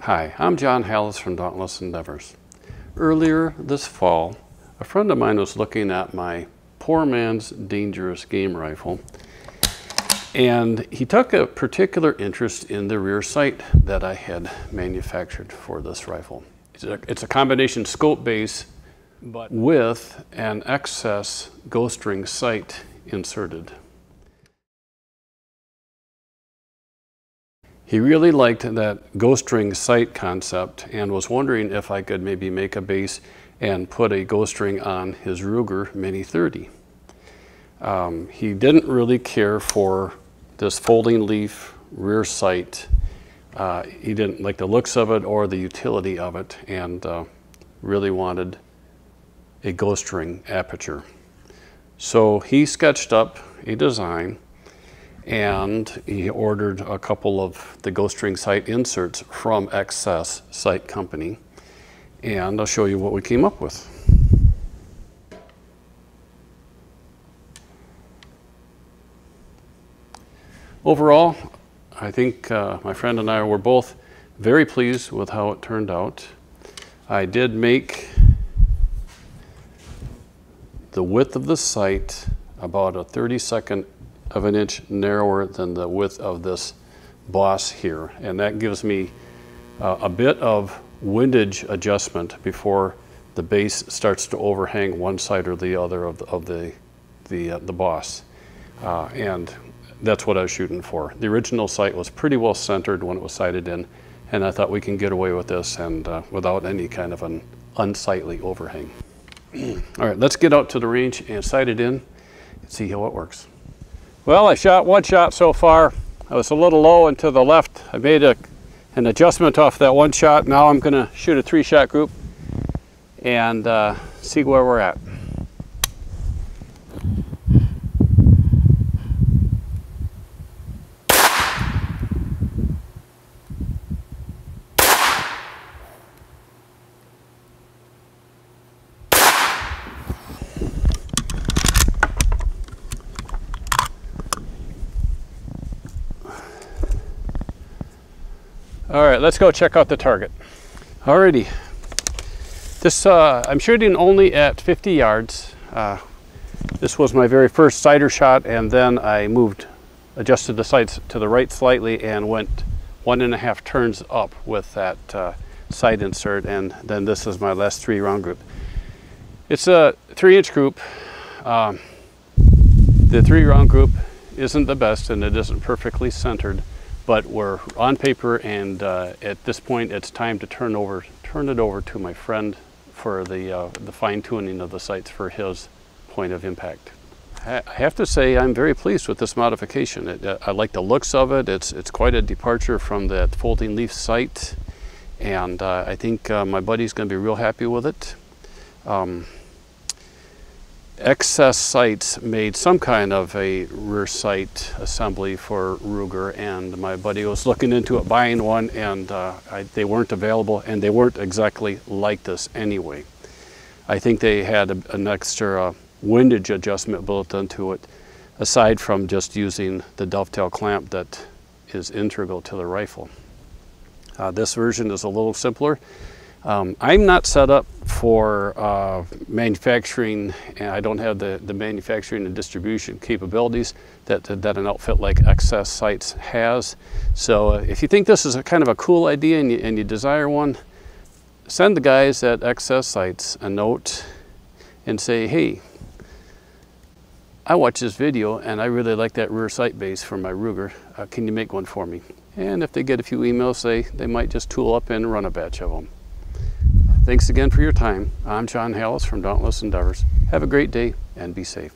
Hi, I'm John Hallis from Dauntless Endeavors. Earlier this fall, a friend of mine was looking at my poor man's dangerous game rifle, and he took a particular interest in the rear sight that I had manufactured for this rifle. It's a combination scope base, but with an excess ghost ring sight inserted. He really liked that ghost ring sight concept and was wondering if I could maybe make a base and put a ghost ring on his Ruger Mini 30. He didn't really care for this folding leaf rear sight. He didn't like the looks of it or the utility of it, and really wanted a ghost ring aperture. So he sketched up a design, and he ordered a couple of the ghost ring sight inserts from Excess Sight Company, and I'll show you what we came up with. Overall, I think my friend and I were both very pleased with how it turned out. I did make the width of the sight about a 32nd of an inch narrower than the width of this boss here, and that gives me a bit of windage adjustment before the base starts to overhang one side or the other of the boss, and that's what I was shooting for. The original sight was pretty well centered when it was sighted in, and I thought we can get away with this and without any kind of an unsightly overhang. All right, let's get out to the range and sight it in and see how it works. Well, I shot one shot so far. I was a little low and to the left. I made an adjustment off that one shot. Now I'm going to shoot a 3-shot group and see where we're at. All right, let's go check out the target. Alrighty, this I'm shooting only at 50 yards. This was my very first sighter shot, and then I adjusted the sights to the right slightly and went 1.5 turns up with that sight insert, and then this is my last 3-round group. It's a 3-inch group. The 3-round group isn't the best, and it isn't perfectly centered, but we're on paper, and at this point it's time to turn it over to my friend for the fine-tuning of the sights for his point of impact. I have to say I'm very pleased with this modification. I like the looks of it. It's quite a departure from that folding leaf sight, and I think my buddy's going to be real happy with it. Excess Sights made some kind of a rear sight assembly for Ruger, and my buddy was looking into it, buying one, and they weren't available, and they weren't exactly like this anyway. I think they had an extra windage adjustment built into it, aside from just using the dovetail clamp that is integral to the rifle. This version is a little simpler. I'm not set up for manufacturing, and I don't have the manufacturing and distribution capabilities that an outfit like Excess Sights has. So if you think this is a kind of a cool idea and you desire one, send the guys at Excess Sights a note and say, hey, I watched this video and I really like that rear sight base for my Ruger. Can you make one for me? And if they get a few emails, they might just tool up and run a batch of them. Thanks again for your time. I'm John Hallis from Dauntless Endeavors. Have a great day and be safe.